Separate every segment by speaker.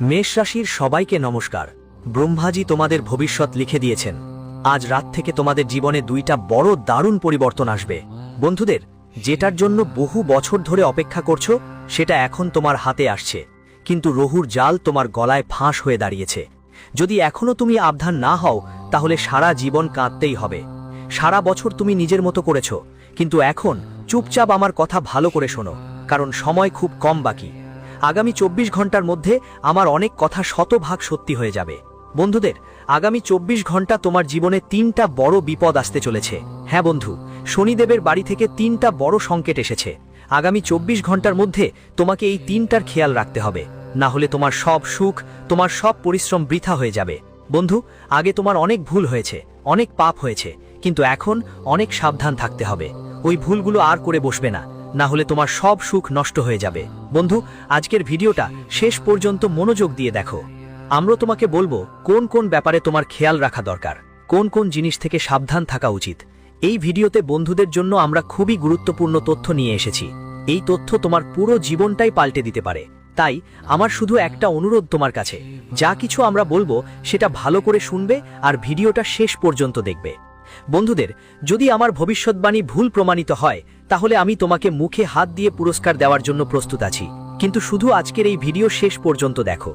Speaker 1: মেষ রাশির সবাইকে নমস্কার। ব্রহ্মাজি তোমাদের ভবিষ্যৎ লিখে দিয়েছেন। আজ রাত থেকে তোমাদের জীবনে দুইটা বড় দারুণ পরিবর্তন আসবে। বন্ধুদের, যেটার জন্য বহু বছর ধরে অপেক্ষা করছো সেটা এখন তোমার হাতে আসছে, কিন্তু রহুর জাল তোমার গলায় ফাঁস হয়ে দাঁড়িয়েছে। যদি এখনো তুমি সাবধান না হও তাহলে সারা জীবন কাঁদতেই হবে। সারা বছর তুমি নিজের মতো করেছো, কিন্তু এখন চুপচাপ আমার কথা ভালো করে শোনো, কারণ সময় খুব কম বাকি। আগামী 24 ঘন্টার মধ্যে আমার অনেক কথা শতভাগ সত্যি হয়ে যাবে। বন্ধুদের, আগামী 24 ঘন্টা তোমার জীবনে 3টা বড় বিপদ আসতে চলেছে। হ্যাঁ বন্ধু, শনিদেবের বাড়ি থেকে 3টা বড় সংকেত এসেছে। আগামী 24 ঘন্টার মধ্যে তোমাকে এই 3টার খেয়াল রাখতে হবে, না হলে তোমার সব সুখ, তোমার সব পরিশ্রম বৃথা হয়ে যাবে। বন্ধু, আগে তোমার অনেক ভুল হয়েছে, অনেক পাপ হয়েছে, কিন্তু এখন অনেক সাবধান থাকতে হবে। ওই ভুলগুলো আর করে বসবে না, না হলে তোমার সব সুখ নষ্ট হয়ে যাবে। বন্ধু, আজকের ভিডিওটা শেষ পর্যন্ত মনোযোগ দিয়ে দেখো। আমরা তোমাকে বলবো কোন কোন ব্যাপারে তোমার খেয়াল রাখা দরকার, কোন কোন জিনিস থেকে সাবধান থাকা উচিত। এই ভিডিওতে বন্ধুদের জন্য আমরা খুবই গুরুত্বপূর্ণ তথ্য নিয়ে এসেছি। এই তথ্য তোমার পুরো জীবনটাই পাল্টে দিতে পারে। তাই আমার শুধু একটা অনুরোধ তোমার কাছে, যা কিছু আমরা বলবো সেটা ভালো করে শুনবে আর ভিডিওটা শেষ পর্যন্ত দেখবে। বন্ধুদের, যদি আমার ভবিষ্যৎবাণী ভুল প্রমাণিত হয় তাহলে আমি তোমাকে মুখে হাত দিয়ে পুরস্কার দেওয়ার জন্য প্রস্তুত আছি, কিন্তু শুধু আজকের এই ভিডিও শেষ পর্যন্ত দেখো।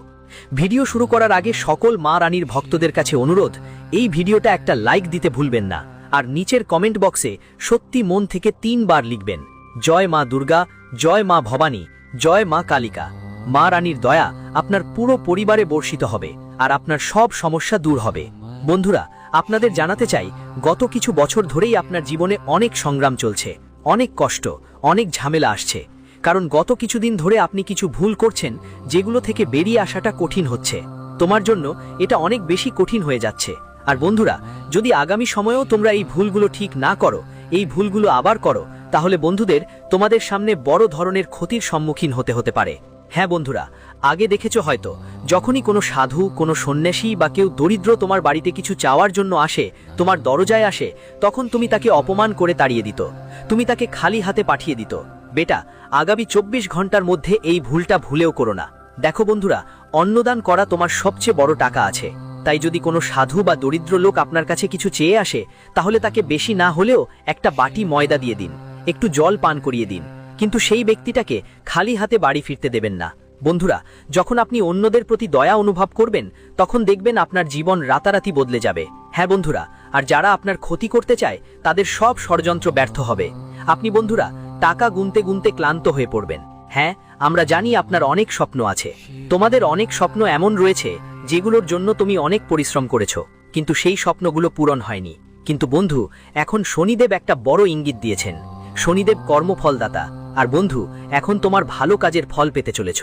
Speaker 1: ভিডিও শুরু করার আগে সকল মা রানীর ভক্তদের কাছে অনুরোধ, এই ভিডিওটা একটা লাইক দিতে ভুলবেন না, আর নিচের কমেন্ট বক্সে সত্যি মন থেকে 3 বার লিখবেন, জয় মা দুর্গা, জয় মা ভবানী, জয় মা কালিকা। মা রানীর দয়া আপনার পুরো পরিবারে বর্ষিত হবে আর আপনার সব সমস্যা দূর হবে। বন্ধুরা, আপনাদের জানাতে চাই, গত কিছু বছর ধরেই আপনার জীবনে অনেক সংগ্রাম চলছে, অনেক কষ্ট, অনেক ঝামেলা আসছে, কারণ গত কিছুদিন ধরে আপনি কিছু ভুল করছেন যেগুলো থেকে বেরিয়ে আসাটা কঠিন হচ্ছে। তোমার জন্য এটা অনেক বেশি কঠিন হয়ে যাচ্ছে। আর বন্ধুরা, যদি আগামী সময়েও তোমরা এই ভুলগুলো ঠিক না করো, এই ভুলগুলো আবার করো, তাহলে বন্ধুদের তোমাদের সামনে বড় ধরনের ক্ষতির সম্মুখীন হতে পারে। হ্যাঁ বন্ধুরা, আগে দেখেছো হয়তো, যখনই কোনো সাধু, কোনো সন্ন্যাসী বা কেউ দরিদ্র তোমার বাড়িতে কিছু চাওয়ার জন্য আসে, তোমার দরজায় আসে, তখন তুমি তাকে অপমান করে তাড়িয়ে দিত, তুমি তাকে খালি হাতে পাঠিয়ে দিত। বেটা, আগামী 24 ঘন্টার মধ্যে এই ভুলটা ভুলেও করো না। দেখো বন্ধুরা, অন্নদান করা তোমার সবচেয়ে বড় টাকা আছে। তাই যদি কোনো সাধু বা দরিদ্র লোক আপনার কাছে কিছু চেয়ে আসে, তাহলে তাকে বেশি না হলেও একটা বাটি ময়দা দিয়ে দিন, একটু জল পান করিয়ে দিন, কিন্তু সেই ব্যক্তিটাকে খালি হাতে বাড়ি ফিরতে দেবেন না। বন্ধুরা, যখন আপনি অন্যদের প্রতি দয়া অনুভব করবেন, তখন দেখবেন আপনার জীবন রাতারাতি বদলে যাবে। হ্যাঁ বন্ধুরা, আর যারা আপনার ক্ষতি করতে চায় তাদের সব ষড়যন্ত্র ব্যর্থ হবে। আপনি বন্ধুরা টাকা গুনতে গুনতে ক্লান্ত হয়ে পড়বেন। হ্যাঁ, আমরা জানি আপনার অনেক স্বপ্ন আছে, তোমাদের অনেক স্বপ্ন এমন রয়েছে যেগুলোর জন্য তুমি অনেক পরিশ্রম করেছো, কিন্তু সেই স্বপ্নগুলো পূরণ হয়নি। কিন্তু বন্ধু, এখন শনিদেব একটা বড় ইঙ্গিত দিয়েছেন। শনিদেব কর্মফলদাতা, আর বন্ধু, এখন তোমার ভালো কাজের ফল পেতে চলেছ।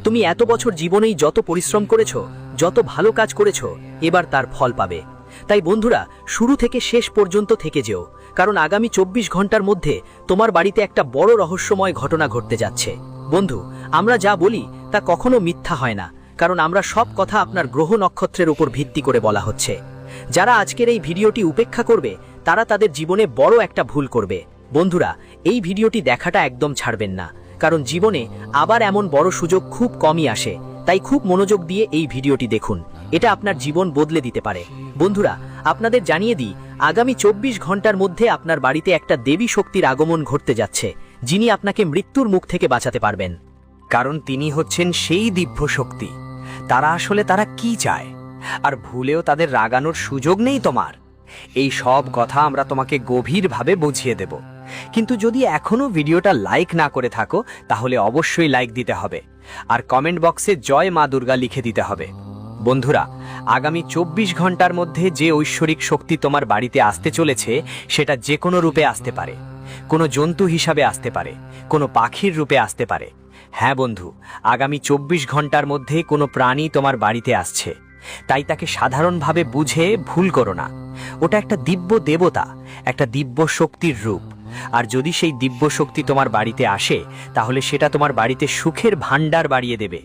Speaker 1: তুমি এত বছর জীবনেই যত পরিশ্রম করেছো, যত ভালো কাজ করেছো, এবার তার ফল পাবে। তাই বন্ধুরা, শুরু থেকে শেষ পর্যন্ত থেকে যেও, কারণ আগামী 24 ঘন্টার মধ্যে তোমার বাড়িতে একটা বড় রহস্যময় ঘটনা ঘটতে যাচ্ছে। বন্ধু, আমরা যা বলি তা কখনো মিথ্যা হয় না, কারণ আমরা সব কথা আপনার গ্রহ নক্ষত্রের উপর ভিত্তি করে বলা হচ্ছে। যারা আজকের এই ভিডিওটি উপেক্ষা করবে তারা তাদের জীবনে বড় একটা ভুল করবে। বন্ধুরা, এই ভিডিওটি দেখাটা একদম ছাড়বেন না, কারণ জীবনে আবার এমন বড় সুযোগ খুব কমই আসে। তাই খুব মনোযোগ দিয়ে এই ভিডিওটি দেখুন, এটা আপনার জীবন বদলে দিতে পারে। বন্ধুরা, আপনাদের জানিয়ে দিই, আগামী 24 ঘন্টার মধ্যে আপনার বাড়িতে একটা দেবী শক্তির আগমন ঘটতে যাচ্ছে, যিনি আপনাকে মৃত্যুর মুখ থেকে বাঁচাতে পারবেন।
Speaker 2: কারণ তিনি হচ্ছেন সেই দিব্য শক্তি। তারা কি চায়, আর ভুলেও তাদের রাগানোর সুযোগ নেই তোমার। এই সব কথা আমরা তোমাকে গভীরভাবে বুঝিয়ে দেব। কিন্তু যদি এখনো ভিডিওটা লাইক না করে থাকো, তাহলে অবশ্যই লাইক দিতে হবে আর কমেন্ট বক্সে জয় মা দুর্গা লিখে দিতে হবে। বন্ধুরা, আগামী 24 ঘন্টার মধ্যে যে ঐশ্বরিক শক্তি তোমার বাড়িতে আসতে চলেছে, সেটা যে কোনো রূপে আসতে পারে, কোনো জন্তু হিসাবে আসতে পারে, কোনো পাখির রূপে আসতে পারে। হ্যাঁ বন্ধু, আগামী 24 ঘন্টার মধ্যে কোনো প্রাণী তোমার বাড়িতে আসছে, তাই তাকে সাধারণভাবে বুঝে ভুল করো না। ওটা একটা দিব্য দেবতা, একটা দিব্য শক্তির রূপ। আর যদি সেই দিব্য শক্তি তোমার বাড়িতে আসে, তাহলে সেটা তোমার বাড়িতে সুখের ভাণ্ডার বাড়িয়ে দেবে।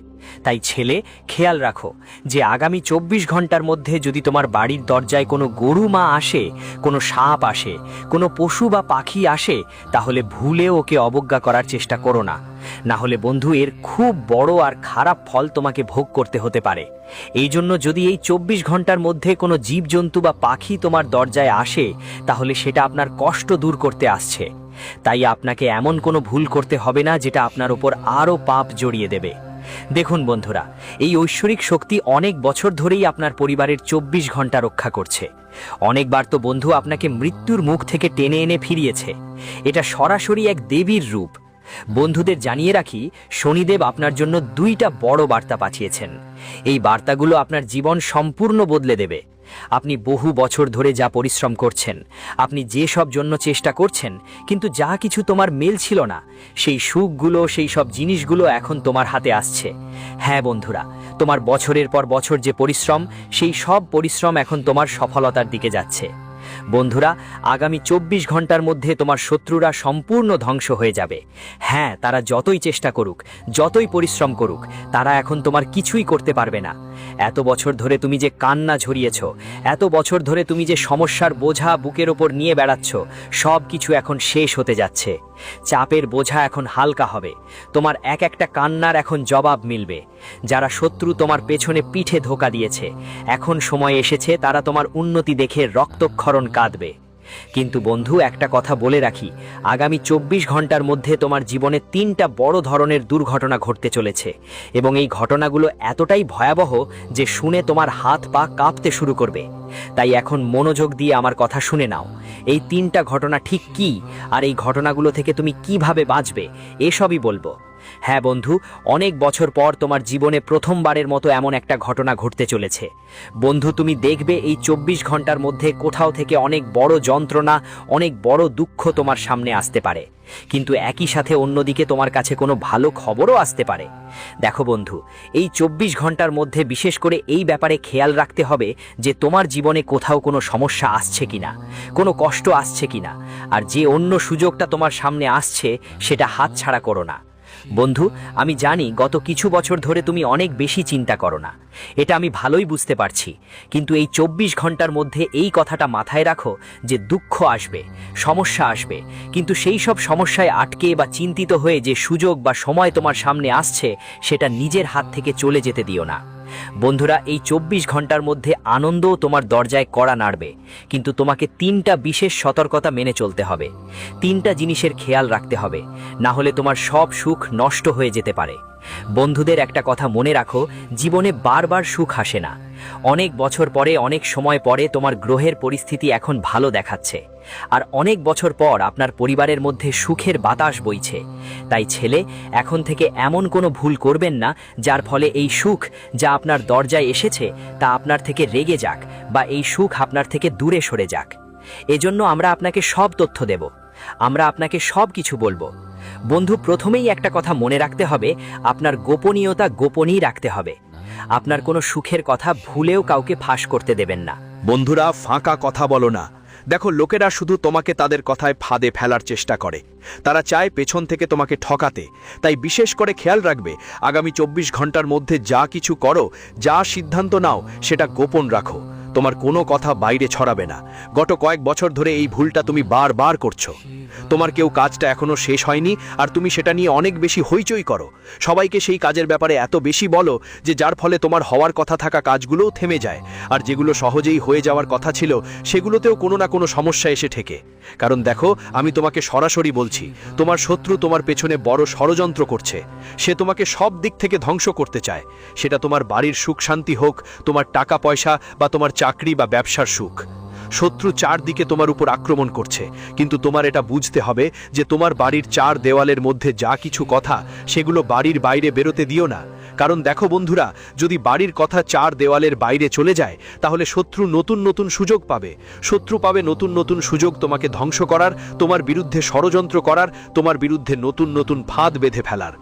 Speaker 2: তাই ছেলে, খেয়াল রাখো যে আগামী 24 ঘন্টার মধ্যে যদি তোমার বাড়ির দরজায় কোনো গরু মা আসে, কোনো সাপ আসে, কোনো পশু বা পাখি আসে, তাহলে ভুলে ওকে অবজ্ঞা করার চেষ্টা করো না, না হলে বন্ধু এর খুব বড় আর খারাপ ফল তোমাকে ভোগ করতে হতে পারে। এই জন্য যদি এই 24 ঘন্টার মধ্যে কোনো জীবজন্তু বা পাখি তোমার দরজায় আসে, তাহলে সেটা আপনার কষ্ট দূর করতে আসছে। তাই আপনাকে এমন কোনো ভুল করতে হবে না যেটা আপনার উপর আরও পাপ জড়িয়ে দেবে। দেখুন বন্ধুরা, এই ঐশ্বরিক শক্তি অনেক বছর ধরেই আপনার পরিবারের 24 ঘন্টা রক্ষা করছে। অনেকবার তো বন্ধু আপনাকে মৃত্যুর মুখ থেকে টেনে এনে ফিরিয়েছে। এটা সরাসরি এক দেবীর রূপ। বন্ধুদের জানিয়ে রাখি, শনিদেব আপনার জন্য 2টা বড় বার্তা পাঠিয়েছেন। এই বার্তাগুলো আপনার জীবন সম্পূর্ণ বদলে দেবে। আপনি বহু বছর ধরে যা পরিশ্রম করছেন, আপনি যে সব জন্য চেষ্টা করছেন, কিন্তু যা কিছু তোমার মেল ছিল না, সেই সুখগুলো, সেই সব জিনিসগুলো এখন তোমার হাতে আসছে। হ্যাঁ বন্ধুরা, তোমার বছরের পর বছর যে পরিশ্রম, সেই সব পরিশ্রম এখন তোমার সফলতার দিকে যাচ্ছে। বন্ধুরা, আগামী 24 ঘন্টার মধ্যে তোমার শত্রুরা সম্পূর্ণ ধ্বংস হয়ে যাবে। হ্যাঁ, তারা যতই চেষ্টা করুক, যতই পরিশ্রম করুক, তারা এখন তোমার কিছুই করতে পারবে না। এত বছর ধরে তুমি যে কান্না ঝরিয়েছ, এত বছর ধরে তুমি যে সমস্যার বোঝা বুকের ওপর নিয়ে বেড়াচ্ছ, সব কিছু এখন শেষ হতে যাচ্ছে। চাপের বোঝা এখন হালকা হবে। তোমার এক একটা কান্নার এখন জবাব মিলবে। যারা শত্রু তোমার পেছনে পিঠে ধোঁকা দিয়েছে, এখন সময় এসেছে তারা তোমার উন্নতি দেখে রক্তক্ষরণ কাঁদবে। কিন্তু বন্ধু, একটা কথা বলে রাখি, আগামী 24 ঘন্টার মধ্যে তোমার জীবনে 3টা বড় ধরনের দুর্ঘটনা ঘটতে চলেছে, এবং এই ঘটনাগুলো এতটাই ভয়াবহ যে শুনে তোমার হাত পা কাঁপতে শুরু করবে। তাই এখন মনোযোগ দিয়ে আমার কথা শুনে নাও। এই 3টা ঘটনা ঠিক কি, আর এই ঘটনাগুলো থেকে তুমি কিভাবে বাঁচবে, এসবই বলবো। হ্যাঁ বন্ধু, অনেক বছর পর তোমার জীবনে প্রথমবারের মতো এমন একটা ঘটনা ঘটতে চলেছে। বন্ধু, তুমি দেখবে এই 24 ঘন্টার মধ্যে কোথাও থেকে অনেক বড় যন্ত্রণা, অনেক বড় দুঃখ তোমার সামনে আসতে পারে, কিন্তু একই সাথে অন্যদিকে তোমার কাছে কোনো ভালো খবরও আসতে পারে। দেখো বন্ধু, এই 24 ঘন্টার মধ্যে বিশেষ করে এই ব্যাপারে খেয়াল রাখতে হবে যে তোমার জীবনে কোথাও কোনো সমস্যা আসছে কিনা, কোনো কষ্ট আসছে কিনা, আর যে অন্য সুযোগটা তোমার সামনে আসছে সেটা হাতছাড়া করো না। বন্ধু, আমি জানি গত কিছু বছর ধরে তুমি অনেক বেশি চিন্তা করো না, এটা আমি ভালোই বুঝতে পারছি, কিন্তু এই 24 ঘন্টার মধ্যে এই কথাটা মাথায় রাখো যে দুঃখ আসবে, সমস্যা আসবে, কিন্তু সেই সব সমস্যায় আটকে বা চিন্তিত হয়ে যে সুযোগ বা সময় তোমার সামনে আসছে, সেটা নিজের হাত থেকে চলে যেতে দিও না। বন্ধুরা, এই 24 ঘন্টার মধ্যে আনন্দও তোমার দরজায় কড়া নাড়বে, কিন্তু তোমাকে 3টা বিশেষ সতর্কতা মেনে চলতে হবে। 3টা জিনিসের খেয়াল রাখতে হবে, না হলে তোমার সব সুখ নষ্ট হয়ে যেতে পারে। বন্ধুদের, একটা কথা মনে রাখো, জীবনে বারবার সুখ আসে না। অনেক বছর পরে, অনেক সময় পরে তোমার গ্রহের পরিস্থিতি এখন ভালো দেখাচ্ছে, আর অনেক বছর পর আপনার পরিবারের মধ্যে সুখের বাতাস বইছে। তাই ছেলে, এখন থেকে এমন কোনো ভুল করবেন না যার ফলে এই সুখ যা আপনার দরজায় এসেছে তা আপনার থেকে রেগে যাক, বা এই সুখ আপনার থেকে দূরে সরে যাক। এজন্য আমরা আপনাকে সব তথ্য দেব, আমরা আপনাকে সব কিছু বলবো। বন্ধু, প্রথমেই একটা কথা মনে রাখতে হবে, আপনার গোপনীয়তা গোপনই রাখতে হবে। আপনার কোনো সুখের কথা ভুলেও কাউকে ফাঁস করতে দেবেন না।
Speaker 3: বন্ধুরা, ফাঁকা কথা বলো না। দেখো, লোকেরা শুধু তোমাকে তাদের কথায় ফাঁদে ফেলার চেষ্টা করে। তারা চায় পেছন থেকে তোমাকে ঠকাতে। তাই বিশেষ করে খেয়াল রাখবে, আগামী 24 ঘন্টার মধ্যে যা কিছু করো, যা সিদ্ধান্ত নাও, সেটা গোপন রাখো। তোমার কোনো কথা বাইরে ছড়াবে না। গত কয়েক বছর ধরে এই ভুলটা তুমি বারবার করছো। তোমার কেউ কাজটা এখনো শেষ হয়নি, আর তুমি সেটা নিয়ে অনেক বেশি হইচই করো। সবাইকে সেই কাজের ব্যাপারে এত বেশি বলো যে যার ফলে তোমার হওয়ার কথা থাকা কাজগুলোও থেমে যায়, আর যেগুলো সহজেই হয়ে যাওয়ার কথা ছিল সেগুলোতেও কোনো না কোনো সমস্যা এসে ঠেকে। কারণ দেখো, আমি তোমাকে সরাসরি বলছি, তোমার শত্রু তোমার পেছনে বড় ষড়যন্ত্র করছে। সে তোমাকে সব দিক থেকে ধ্বংস করতে চায়। সেটা তোমার বাড়ির সুখ শান্তি হোক, তোমার টাকা পয়সা, বা তোমার চাকরি বা ব্যবসার সুখ। শত্রু চারদিকে তোমার উপর আক্রমণ করছে, কিন্তু তোমার এটা বুঝতে হবে যে তোমার বাড়ির 4 দেওয়ালের মধ্যে যা কিছু কথা, সেগুলো বাড়ির বাইরে বেরোতে দিও না। কারণ দেখো বন্ধুরা, যদি বাড়ির কথা 4 দেওয়ালের বাইরে চলে যায়, তাহলে শত্রু নতুন নতুন সুযোগ পাবে। শত্রু পাবে নতুন নতুন সুযোগ তোমাকে ধ্বংস করার, তোমার বিরুদ্ধে ষড়যন্ত্র করার, তোমার বিরুদ্ধে নতুন নতুন ফাঁদ বেঁধে ফেলার।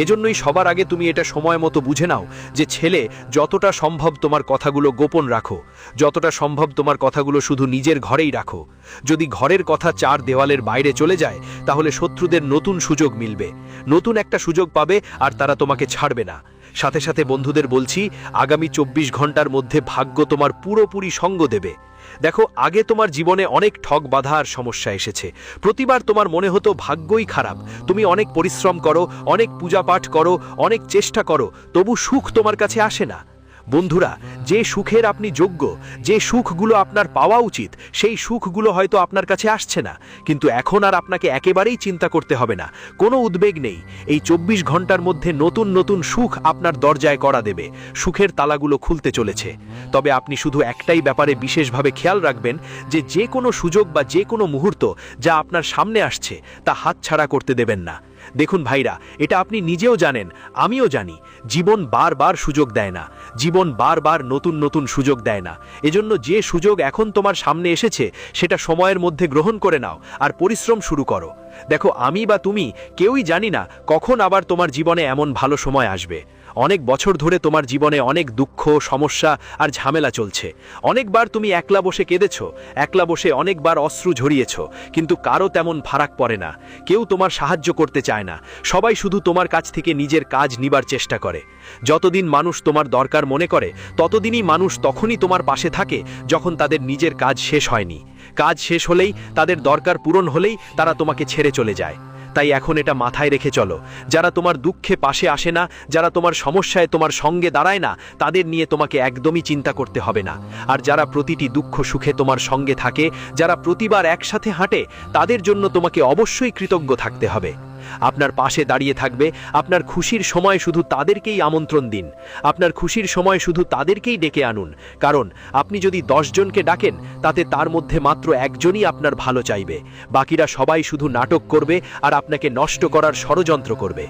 Speaker 3: এজন্যই সবার আগে তুমি এটা সময় মতো বুঝে নাও যে ছেলে, যতটা সম্ভব তোমার কথাগুলো গোপন রাখো, যতটা সম্ভব তোমার কথাগুলো শুধু নিজের ঘরেই রাখো। যদি ঘরের কথা 4 দেওয়ালের বাইরে চলে যায়, তাহলে শত্রুদের নতুন সুযোগ মিলবে, নতুন একটা সুযোগ পাবে, আর তারা তোমাকে ছাড়বে না। সাথে সাথে বন্ধুদের বলছি, আগামী 24 ঘন্টার মধ্যে ভাগ্য তোমার পুরোপুরি সঙ্গ দেবে। দেখো, আগে তোমার জীবনে অনেক ঠক বাধা আর সমস্যা এসেছে। প্রতিবার তোমার মনে হতো ভাগ্যই খারাপ। তুমি অনেক পরিশ্রম করো, অনেক পূজা পাঠ করো, অনেক চেষ্টা করো, তবু সুখ তোমার কাছে আসে না। বন্ধুরা, যে সুখের আপনি যোগ্য, যে সুখগুলো আপনার পাওয়া উচিত, সেই সুখগুলো হয়তো আপনার কাছে আসছে না। কিন্তু এখন আর আপনাকে একেবারেই চিন্তা করতে হবে না, কোনো উদ্বেগ নেই। এই 24 ঘন্টার মধ্যে নতুন নতুন সুখ আপনার দরজায় কড়া দেবে। সুখের তালাগুলো খুলতে চলেছে। তবে আপনি শুধু একটাই ব্যাপারে বিশেষভাবে খেয়াল রাখবেন, যে কোনো সুযোগ বা যে কোনো মুহূর্ত যা আপনার সামনে আসছে তা হাতছাড়া করতে দেবেন না। দেখুন ভাইরা, এটা আপনি নিজেও জানেন, আমিও জানি, জীবন বারবার সুযোগ দেয় না। জীবন বারবার নতুন নতুন সুযোগ দেয় না। এজন্য যে সুযোগ এখন তোমার সামনে এসেছে সেটা সময়ের মধ্যে গ্রহণ করে নাও আর পরিশ্রম শুরু করো। দেখো, আমি বা তুমি কেউই জানি না কখন আবার তোমার জীবনে এমন ভালো সময় আসবে। অনেক বছর ধরে তোমার জীবনে অনেক দুঃখ, সমস্যা আর ঝামেলা চলছে। অনেকবার তুমি একলা বসে কেঁদেছ, একলা বসে অনেকবার অশ্রু ঝরিয়েছ, কিন্তু কারো তেমন ফারাক পড়ে না। কেউ তোমার সাহায্য করতে চায় না। সবাই শুধু তোমার কাছ থেকে নিজের কাজ নিবার চেষ্টা করে। যতদিন মানুষ তোমার দরকার মনে করে, ততদিনই মানুষ তখনই তোমার পাশে থাকে যখন তাদের নিজের কাজ শেষ হয়নি। কাজ শেষ হলেই, তাদের দরকার পূরণ হলেই তারা তোমাকে ছেড়ে চলে যায়। তাই এখন এটা মাথায় রেখে চলো, যারা তোমার দুঃখে পাশে আসে না, যারা তোমার সমস্যায় তোমার সঙ্গে দাঁড়ায় না, তাদের নিয়ে তোমাকে একদমই চিন্তা করতে হবে না। আর যারা প্রতিটি দুঃখ সুখে তোমার সঙ্গে থাকে, যারা প্রতিবার একসাথে হাঁটে, তাদের জন্য তোমাকে অবশ্যই কৃতজ্ঞ থাকতে হবে। আপনার পাশে দাঁড়িয়ে থাকবে। আপনার খুশির সময় শুধু তাদেরকেই আমন্ত্রণ দিন। আপনার খুশির সময় শুধু তাদেরকেই ডেকে আনুন। কারণ আপনি যদি 10 জনকে ডাকেন, তাতে তার মধ্যে মাত্র একজনই আপনার ভালো চাইবে। বাকিরা সবাই শুধু নাটক করবে আর আপনাকে নষ্ট করার ষড়যন্ত্র করবে।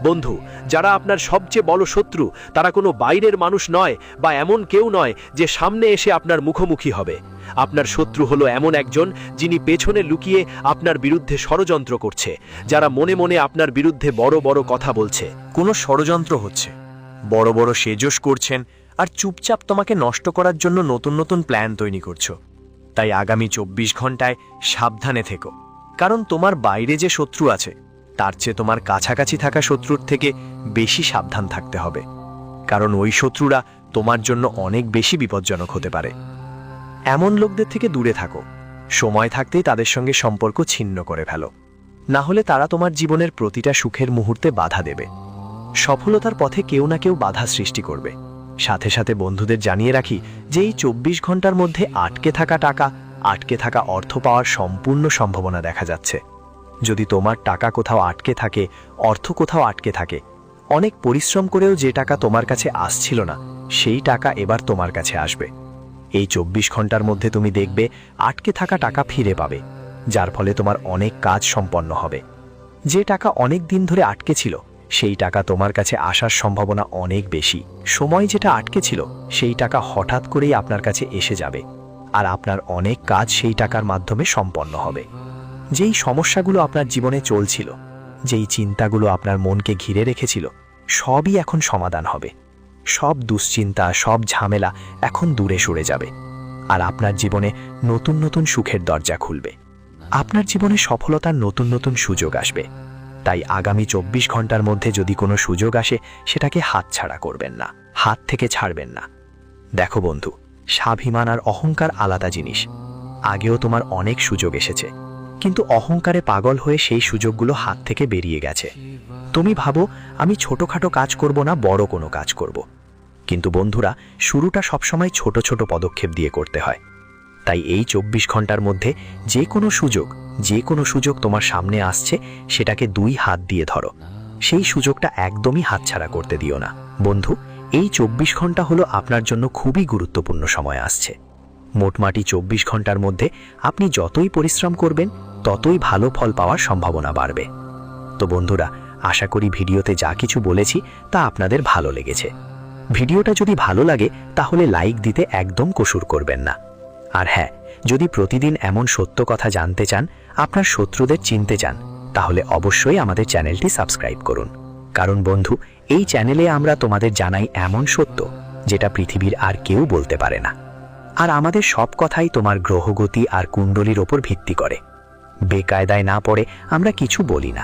Speaker 3: বন্ধু, যারা আপনার সবচেয়ে বড় শত্রু, তারা কোনো বাইরের মানুষ নয় বা এমন কেউ নয় যে সামনে এসে আপনার মুখোমুখি হবে। আপনার শত্রু হলো এমন একজন যিনি পেছনে লুকিয়ে আপনার বিরুদ্ধে ষড়যন্ত্র করছে, যারা মনে মনে আপনার বিরুদ্ধে বড় বড় কথা বলছে।
Speaker 1: কোনো ষড়যন্ত্র হচ্ছে, বড় বড় সেজস করছেন আর চুপচাপ তোমাকে নষ্ট করার জন্য নতুন নতুন প্ল্যান তৈরি করছো। তাই আগামী 24 ঘন্টায় সাবধানে থেকো। কারণ তোমার বাইরে যে শত্রু আছে, তার চেয়ে তোমার কাছাকাছি থাকা শত্রুর থেকে বেশি সাবধান থাকতে হবে। কারণ ওই শত্রুরা তোমার জন্য অনেক বেশি বিপজ্জনক হতে পারে। এমন লোকদের থেকে দূরে থাকো। সময় থাকতেই তাদের সঙ্গে সম্পর্ক ছিন্ন করে ফেলো, না হলে তারা তোমার জীবনের প্রতিটা সুখের মুহূর্তে বাধা দেবে। সফলতার পথে কেউ না কেউ বাধা সৃষ্টি করবে। সাথে সাথে বন্ধুদের জানিয়ে রাখি যে এই 24 ঘন্টার মধ্যে আটকে থাকা টাকা, আটকে থাকা অর্থ পাওয়ার সম্পূর্ণ সম্ভাবনা দেখা যাচ্ছে। যদি তোমার টাকা কোথাও আটকে থাকে, অর্থ কোথাও আটকে থাকে, অনেক পরিশ্রম করেও যে টাকা তোমার কাছে আসছিল না, সেই টাকা এবার তোমার কাছে আসবে। এই 24 ঘন্টার মধ্যে তুমি দেখবে আটকে থাকা টাকা ফিরে পাবে, যার ফলে তোমার অনেক কাজ সম্পন্ন হবে। যে টাকা অনেক দিন ধরে আটকে ছিল, সেই টাকা তোমার কাছে আসার সম্ভাবনা অনেক বেশি। সময় যেটা আটকে ছিল, সেই টাকা হঠাৎ করেই আপনার কাছে এসে যাবে, আর আপনার অনেক কাজ সেই টাকার মাধ্যমে সম্পন্ন হবে। যেই সমস্যাগুলো আপনার জীবনে চলছিল, যেই চিন্তাগুলো আপনার মনকে ঘিরে রেখেছিল, সবই এখন সমাধান হবে। সব দুশ্চিন্তা, সব ঝামেলা এখন দূরে সরে যাবে, আর আপনার জীবনে নতুন নতুন সুখের দরজা খুলবে। আপনার জীবনে সফলতার নতুন নতুন সুযোগ আসবে। তাই আগামী 24 ঘন্টার মধ্যে যদি কোনো সুযোগ আসে, সেটাকে হাতছাড়া করবেন না, হাত থেকে ছাড়বেন না। দেখো বন্ধু, স্বাভিমান আর অহংকার আলাদা জিনিস। আগেও তোমার অনেক সুযোগ এসেছে, কিন্তু অহংকারে পাগল হয়ে সেই সুযোগগুলো হাত থেকে বেরিয়ে গেছে। তুমি ভাবো আমি ছোটখাটো কাজ করব না, বড় কোনো কাজ করব। কিন্তু বন্ধুরা, শুরুটা সবসময় ছোট ছোট পদক্ষেপ দিয়ে করতে হয়। তাই এই 24 ঘন্টার মধ্যে যে কোনো সুযোগ তোমার সামনে আসছে, সেটাকে 2 হাত দিয়ে ধরো। সেই সুযোগটা একদমই হাতছাড়া করতে দিও না। বন্ধু, এই 24 ঘন্টা হলো আপনার জন্য খুবই গুরুত্বপূর্ণ সময় আসছে। মোটমাটি 24 ঘন্টার মধ্যে আপনি যতই পরিশ্রম করবেন, ততই ভালো ফল পাওয়ার সম্ভাবনা বাড়বে। তো বন্ধুরা, আশা করি ভিডিওতে যা কিছু বলেছি তা আপনাদের ভালো লেগেছে। ভিডিওটা যদি ভালো লাগে তাহলে লাইক দিতে একদম কসুর করবেন না। আর হ্যাঁ, যদি প্রতিদিন এমন সত্য কথা জানতে চান, আপনার শত্রুদের চিনতে চান, তাহলে অবশ্যই আমাদের চ্যানেলটি সাবস্ক্রাইব করুন। কারণ বন্ধু, এই চ্যানেলে আমরা তোমাদের জানাই এমন সত্য যেটা পৃথিবীর আর কেউ বলতে পারে না। আর আমাদের সব কথাই তোমার গ্রহগতি আর কুণ্ডলীর ওপর ভিত্তি করে। বেকায়দায় না পড়ে আমরা কিছু বলি না।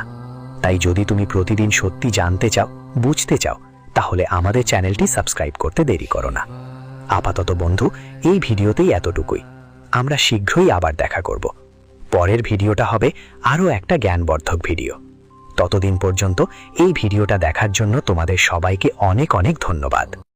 Speaker 1: তাই যদি তুমি প্রতিদিন সত্যি জানতে চাও, বুঝতে চাও, তাহলে আমাদের চ্যানেলটি সাবস্ক্রাইব করতে দেরি করো না। আপাতত বন্ধু, এই ভিডিওতেই এতটুকুই।
Speaker 2: আমরা শীঘ্রই আবার দেখা করব। পরের ভিডিওটা হবে আরও একটা জ্ঞানবর্ধক ভিডিও। ততদিন পর্যন্ত এই ভিডিওটা দেখার জন্য তোমাদের সবাইকে অনেক অনেক ধন্যবাদ।